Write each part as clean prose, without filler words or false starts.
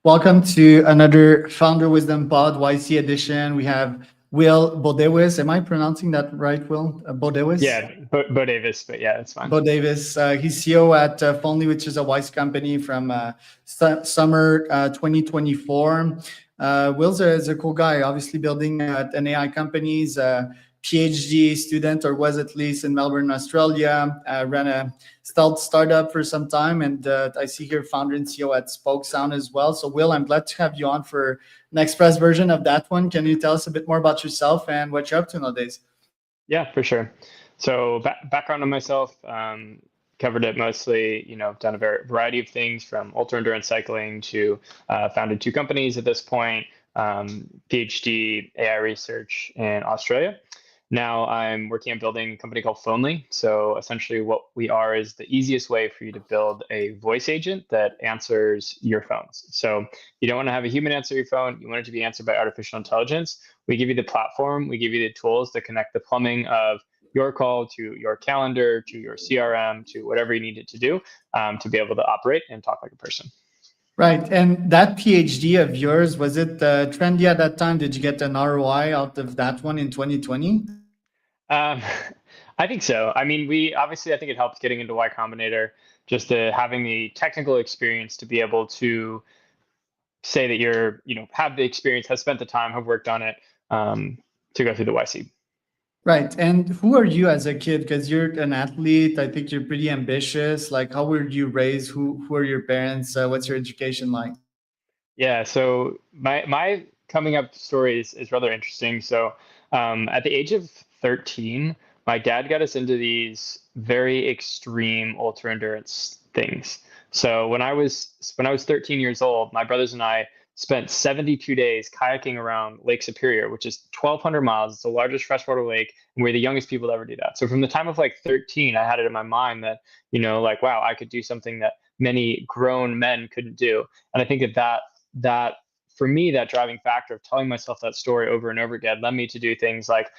Welcome to another Founder Wisdom Pod YC edition. We have Will Bodewes. Am I pronouncing that right, Will? Bodewes? Yeah, Bodewes, but yeah, that's fine. Bodewes. He's CEO at Fonly, which is a YC company from summer 2024. Will's is a cool guy, obviously building an AI companies. PhD student, or was at least in Melbourne, Australia. Ran a stealth startup for some time, and I see here founder and CEO at Sound as well. So, Will, I'm glad to have you on for an express version of that one. Can you tell us a bit more about yourself and what you're up to nowadays? Yeah, for sure. So, background on myself. Covered it mostly, done a variety of things from ultra endurance cycling to founded 2 companies at this point. PhD AI research in Australia. Now I'm working on building a company called Fonly. So essentially what we are is the easiest way for you to build a voice agent that answers your phones. So you don't want to have a human answer your phone. You want it to be answered by artificial intelligence. We give you the platform. We give you the tools that connect the plumbing of your call to your calendar, to your CRM, to whatever you need it to do to be able to operate and talk like a person. Right. And that PhD of yours, was it trendy at that time? Did you get an ROI out of that one in 2020? I think so. I mean, I think it helped getting into Y Combinator, just having the technical experience to be able to say that have the experience, have spent the time, have worked on it to go through the YC. Right. And who are you as a kid? Because you're an athlete. I think you're pretty ambitious. Like, how were you raised? Who are your parents? What's your education like? Yeah. So my coming up story is rather interesting. So at the age of 13, my dad got us into these very extreme ultra endurance things. So when I was 13 years old, my brothers and I spent 72 days kayaking around Lake Superior, which is 1,200 miles. It's the largest freshwater lake, and we're the youngest people to ever do that. So from the time of like 13, I had it in my mind that, wow, I could do something that many grown men couldn't do. And I think that for me, that driving factor of telling myself that story over and over again led me to do things like,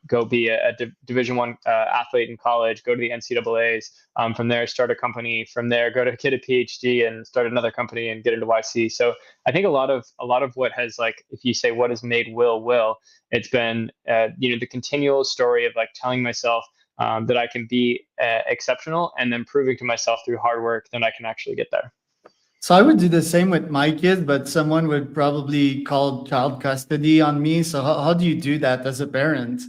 go be a Division I athlete in college, go to the NCAAs. From there, start a company. From there, go to get a PhD and start another company and get into YC. So I think a lot of what has, like, if you say what has made Will, it's been the continual story of like telling myself that I can be exceptional, and then proving to myself through hard work that I can actually get there. So I would do the same with my kids, but someone would probably call child custody on me. So how do you do that as a parent?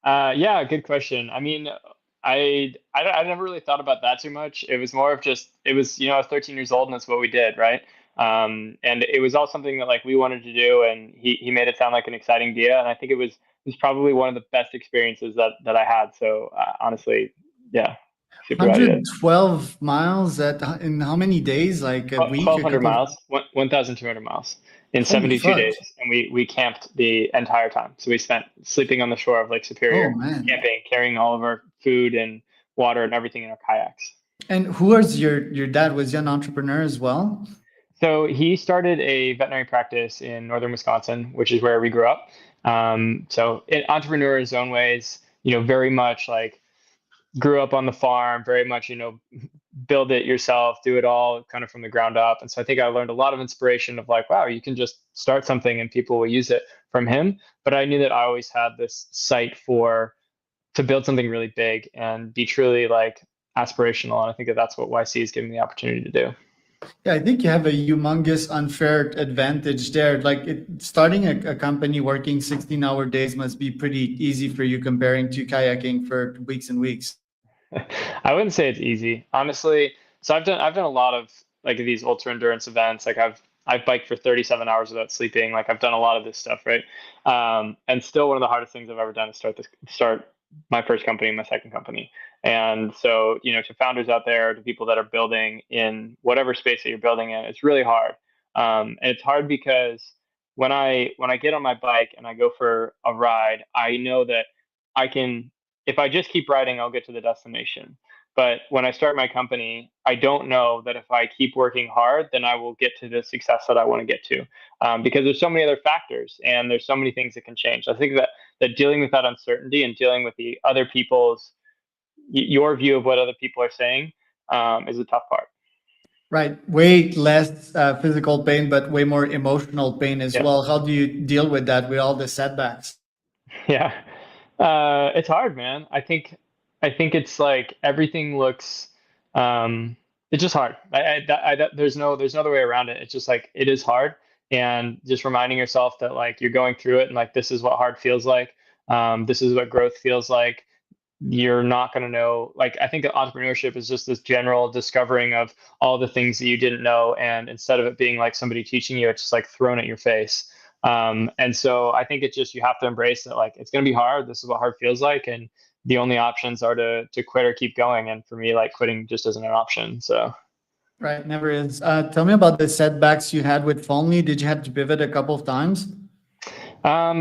Yeah, good question. I mean, I never really thought about that too much. It was more of just, I was 13 years old, and that's what we did, right? And it was all something that like we wanted to do, and he made it sound like an exciting idea, and I think it was probably one of the best experiences that I had. So honestly, yeah. 112 miles in how many days? Like a week? 1,200 miles, 1,200 miles in 72 days. And we camped the entire time. So we spent sleeping on the shore of Lake Superior, camping, carrying all of our food and water and everything in our kayaks. And who was your dad? Was he an entrepreneur as well? So he started a veterinary practice in northern Wisconsin, which is where we grew up. So an entrepreneur in his own ways, very much like grew up on the farm, very much, build it yourself, do it all kind of from the ground up. And so I think I learned a lot of inspiration of like, wow, you can just start something and people will use it from him. But I knew that I always had this sight to build something really big and be truly like aspirational. And I think that's what YC is giving me the opportunity to do. Yeah, I think you have a humongous unfair advantage there. Like starting a company working 16-hour days must be pretty easy for you comparing to kayaking for weeks and weeks. I wouldn't say it's easy, honestly. So I've done a lot of like these ultra endurance events. Like I've biked for 37 hours without sleeping. Like I've done a lot of this stuff, right? And still one of the hardest things I've ever done is start my first company, my second company. And so, to founders out there, to people that are building in whatever space that you're building in, it's really hard. And it's hard because when I get on my bike and I go for a ride, I know that if I just keep riding, I'll get to the destination. But when I start my company, I don't know that if I keep working hard, then I will get to the success that I want to get to, because there's so many other factors and there's so many things that can change. I think that dealing with that uncertainty and dealing with the other people's, your view of what other people are saying, is a tough part. Right. Way less physical pain, but way more emotional pain as Yeah. well. How do you deal with that, with all the setbacks? Yeah. It's hard, man. I think it's like everything looks um it's just hard. There's no other way around it. It's just like it is hard, and just reminding yourself that like you're going through it and like this is what hard feels like. This is what growth feels like. You're not going to know. Like, I think that entrepreneurship is just this general discovering of all the things that you didn't know, and instead of it being like somebody teaching you, it's just like thrown at your face. And so I think it's just you have to embrace that, like it's going to be hard. This is what hard feels like, and the only options are to quit or keep going. And for me, like quitting just isn't an option. So Right. Never is. Tell me about the setbacks you had with Phonely. Did you have to pivot a couple of times?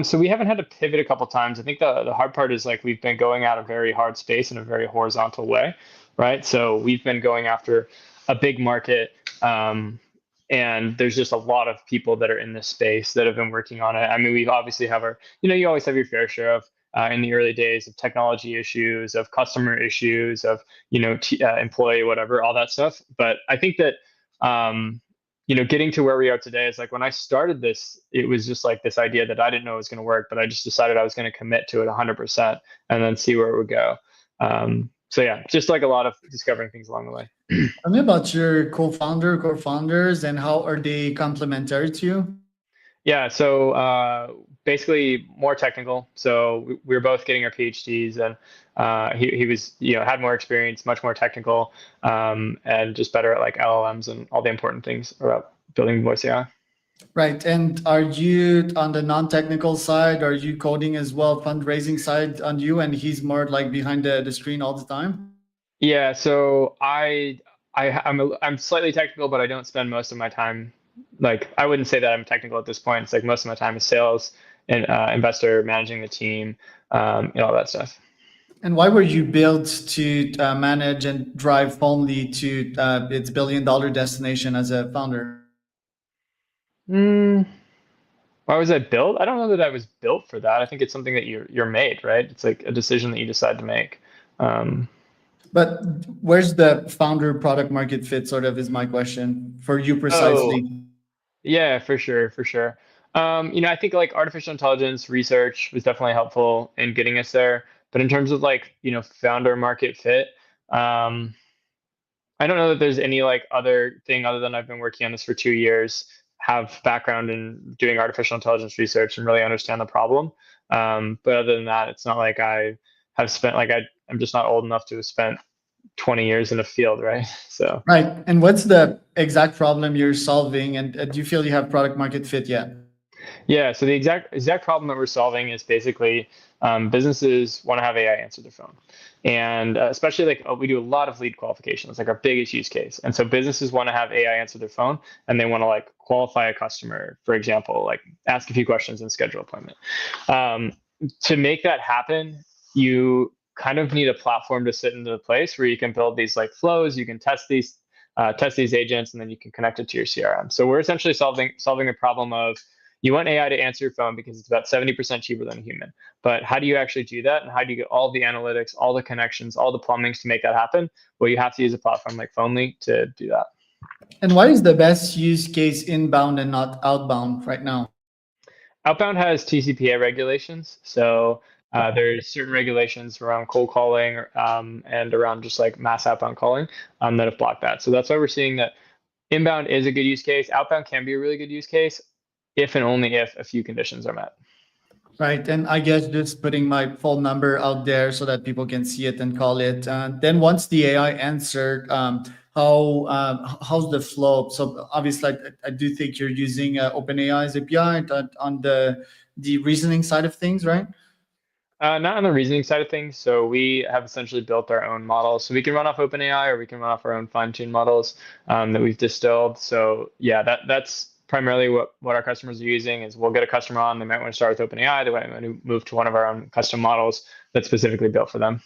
so we haven't had to pivot a couple times. I think the hard part is like we've been going at a very hard space in a very horizontal way, right? So we've been going after a big market, and there's just a lot of people that are in this space that have been working on it. I mean, we obviously have our, you always have your fair share of in the early days of technology issues, of customer issues, of employee whatever, all that stuff. But I think that um, getting to where we are today is like when I started this, it was just like this idea that I didn't know it was going to work, but I just decided I was going to commit to it 100% and then see where it would go. So yeah, just like a lot of discovering things along the way. Tell me about your co-founders, and how are they complementary to you? Yeah, so basically more technical. So we were both getting our PhDs, and he was had more experience, much more technical, and just better at like LLMs and all the important things about building voice AI. Right. And are you on the non-technical side? Are you coding as well, fundraising side on you? And he's more like behind the screen all the time? Yeah, so I'm slightly technical, but I don't spend most of my time. Like I wouldn't say that I'm technical at this point. It's like most of my time is sales and investor, managing the team, and all that stuff. And why were you built to manage and drive Phonely to its billion-dollar destination as a founder? Mm, why was I built? I don't know that I was built for that. I think it's something that you're made, right? It's like a decision that you decide to make. Um, But where's the founder product market fit, sort of, is my question for you oh, precisely. yeah, for sure, for sure. I think like artificial intelligence research was definitely helpful in getting us there. But in terms of like, founder market fit, um, I don't know that there's any like other thing other than I've been working on this for 2 years, have background in doing artificial intelligence research and really understand the problem. But other than that, it's not like I have spent like I'm just not old enough to have spent 20 years in a field, right? So Right. And what's the exact problem you're solving? And do you feel you have product market fit yet? yeah, so the exact problem that we're solving is basically businesses want to have AI answer their phone, and especially like we do a lot of lead qualification. It's like our biggest use case, and so businesses want to have AI answer their phone, and they want to like qualify a customer, for example, like ask a few questions and schedule an appointment. Um, to make that happen, you kind of need a platform to sit into the place where you can build these like flows, you can test these agents, and then you can connect it to your CRM. So we're essentially solving the problem of you want AI to answer your phone because it's about 70% cheaper than a human. But how do you actually do that? And how do you get all the analytics, all the connections, all the plumbings to make that happen? Well, you have to use a platform like Phonely to do that. And why is the best use case inbound and not outbound right now? Outbound has TCPA regulations. So there's certain regulations around cold calling and around just like mass outbound calling that have blocked that. So that's why we're seeing that inbound is a good use case. Outbound can be a really good use case if and only if a few conditions are met. Right. And I guess just putting my phone number out there so that people can see it and call it. Then once the AI answered, how's the flow? So obviously, I do think you're using OpenAI's API on the reasoning side of things, right? Not on the reasoning side of things. So we have essentially built our own models. So we can run off OpenAI or we can run off our own fine-tuned models that we've distilled. So yeah, that's primarily what our customers are using is we'll get a customer on, they might want to start with OpenAI, they might want to move to one of our own custom models that's specifically built for them.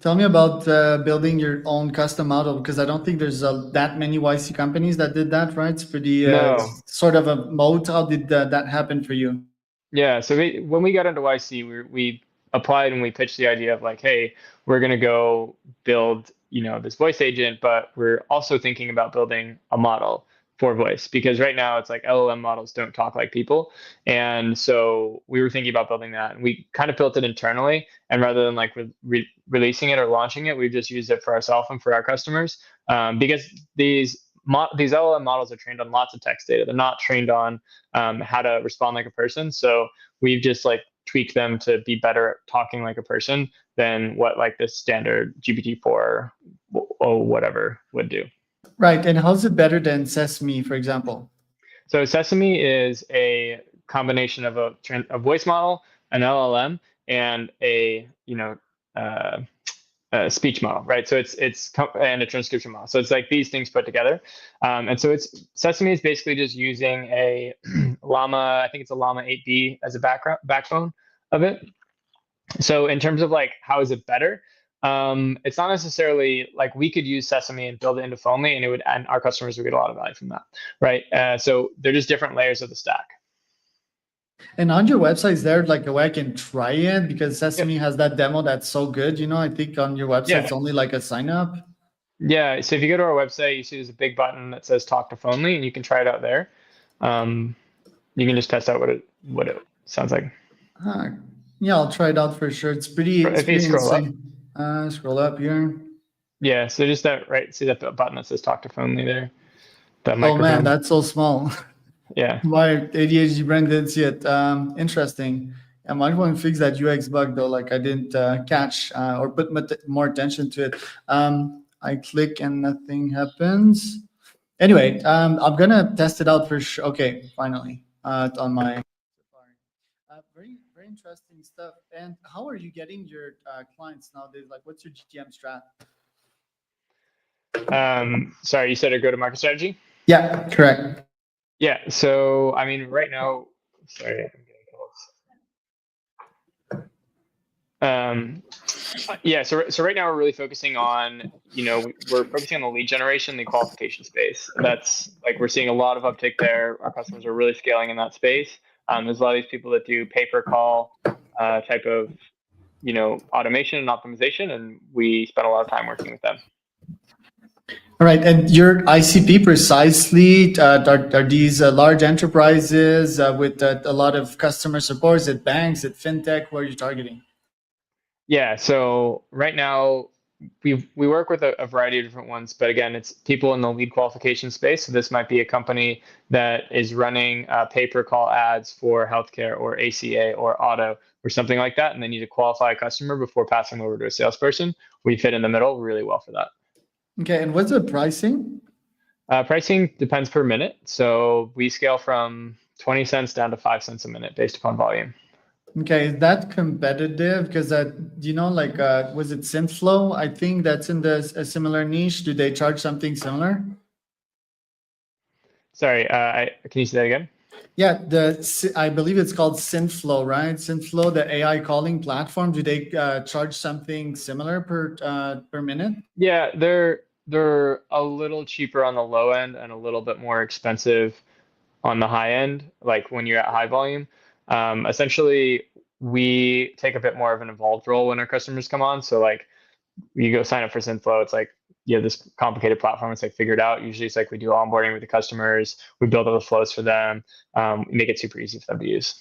Tell me about building your own custom model, because I don't think there's that many YC companies that did that, right? It's pretty No. sort of a moat. How did that happen for you? Yeah, so when we got into YC, we applied and we pitched the idea of like, hey, we're gonna go build this voice agent, but we're also thinking about building a model for voice, because right now it's like LLM models don't talk like people. And so we were thinking about building that, and we kind of built it internally. And rather than like releasing it or launching it, we've just used it for ourselves and for our customers, because these LLM models are trained on lots of text data. They're not trained on how to respond like a person. So we've just like tweaked them to be better at talking like a person than what like the standard GPT-4 or whatever would do. Right. And how's it better than Sesame, for example? So Sesame is a combination of a voice model, an LLM, and a speech model, right? So it's and a transcription model. So it's like these things put together. And so Sesame is basically just using a Llama, I think it's a Llama 8B as a backbone of it. So in terms of like how is it better? It's not necessarily like we could use Sesame and build it into Phonely, and our customers would get a lot of value from that, right? So they're just different layers of the stack. And on your website, is there like a way I can try it? Because Sesame has that demo that's so good. I think on your website, it's only like a sign up. Yeah. So if you go to our website, you see there's a big button that says Talk to Phonely, and you can try it out there. You can just test out what it sounds like. Yeah, I'll try it out for sure. It's pretty insane. Scroll up here. Yeah. So just that, right? See that button that says Talk to Phonely there? Oh man, that's so small. Yeah. My ADHD brain didn't see it. Interesting. I might want to fix that UX bug though. Like I didn't catch or put more attention to it. I click and nothing happens. Anyway, I'm gonna test it out for sure. Okay, finally, on my Safari. Very, very interesting stuff. And how are you getting your clients nowadays? Like, what's your GTM strat? Sorry, you said a go-to-market strategy? Yeah, correct. Yeah. So, I mean, right now, sorry, I'm getting calls. Yeah. So right now we're really focusing on, we're focusing on the lead generation, the qualification space. That's like, we're seeing a lot of uptick there. Our customers are really scaling in that space. There's a lot of these people that do pay-per-call type of, automation and optimization, and we spend a lot of time working with them. All right, and your ICP precisely, are these large enterprises with a lot of customer support? Is it banks, is it fintech? Where are you targeting? Yeah, so right now we work with a variety of different ones, but again, it's people in the lead qualification space. So this might be a company that is running pay-per-call ads for healthcare or ACA or auto or something like that, and they need to qualify a customer before passing them over to a salesperson. We fit in the middle really well for that. Okay, and what's the pricing? Pricing depends per minute. So we scale from 20 cents down to 5 cents a minute based upon volume. Okay, is that competitive? Because was it Synthflow? I think that's in a similar niche. Do they charge something similar? Sorry, can you say that again? Yeah, I believe it's called Synthflow, right? Synthflow, the AI calling platform. Do they charge something similar per minute? Yeah, they're a little cheaper on the low end and a little bit more expensive on the high end, like when you're at high volume. Essentially, we take a bit more of an involved role when our customers come on. So like you go sign up for Synthflow, it's like you have this complicated platform, it's like figured out. Usually it's like we do onboarding with the customers, we build all the flows for them, we make it super easy for them to use.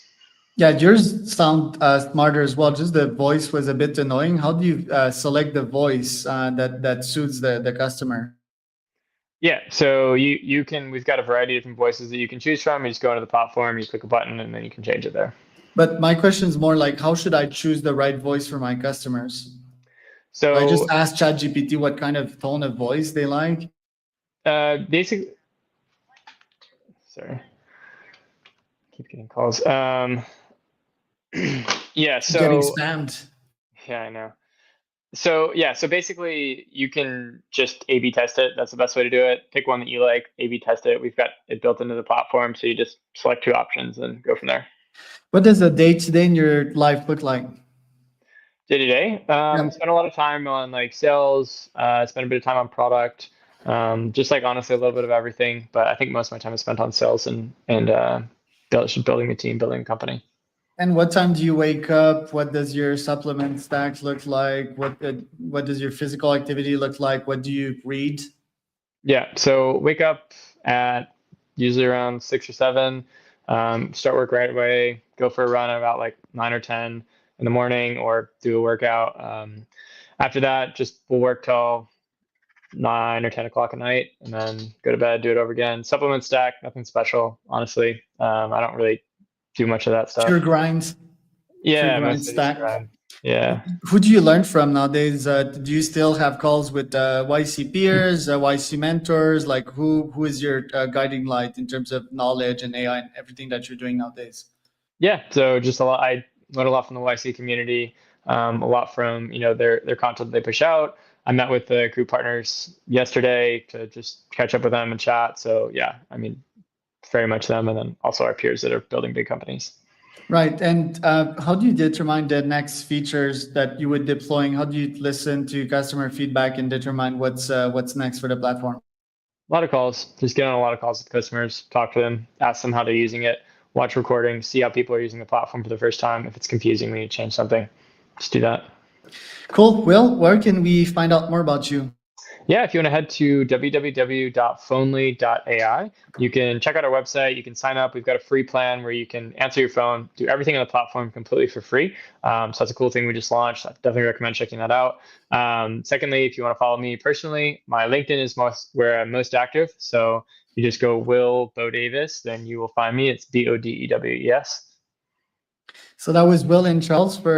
Yeah, yours sound smarter as well. Just the voice was a bit annoying. How do you select the voice that suits the customer? Yeah, so we've got a variety of different voices that you can choose from. You just go into the platform, you click a button, and then you can change it there. But my question is more like, how should I choose the right voice for my customers? So I just ask ChatGPT what kind of tone of voice they like. Basically, sorry, keep getting calls. Yeah, so getting spammed. Yeah, I know. So yeah, so basically you can just A/B test it. That's the best way to do it. Pick one that you like, A/B test it. We've got it built into the platform, so you just select two options and go from there. What does a day-to-day in your life look like? Day-to-day, spend a lot of time on like sales, spend a bit of time on product, just like honestly a little bit of everything. But I think most of my time is spent on sales and building a team, building a company. And what time do you wake up? What does your supplement stack look like? What does your physical activity look like? What do you read? Yeah, so wake up at usually around 6 or 7. Start work right away. Go for a run at about like 9 or 10 in the morning, or do a workout. After that, just we'll work till 9 or 10 o'clock at night, and then go to bed. Do it over again. Supplement stack, nothing special, honestly. I don't really do much of that Pure stuff. grind, pure Yeah, grind mostly just stack. grind. Yeah. Who do you learn from nowadays? Do you still have calls with YC peers, YC mentors? Like who is your guiding light in terms of knowledge and AI and everything that you're doing nowadays? Yeah, so just a lot. I learned a lot from the YC community, a lot from their content they push out. I met with the group partners yesterday to just catch up with them and chat. So yeah, I mean, very much them, and then also our peers that are building big companies. Right. And how do you determine the next features that you would deploying? How do you listen to customer feedback and determine what's next for the platform? A lot of calls. Just get on a lot of calls with customers, talk to them, ask them how they're using it, watch recordings, see how people are using the platform for the first time. If it's confusing, we need to change something. Just do that. Cool. Will, where can we find out more about you? Yeah, if you want to head to www.phonely.ai, you can check out our website. You can sign up. We've got a free plan where you can answer your phone, do everything on the platform completely for free. So that's a cool thing we just launched. I definitely recommend checking that out. Secondly, if you want to follow me personally, my LinkedIn is where I'm most active. So you just go Will Bodewes, then you will find me. It's Bodewes. So that was Will and Charles for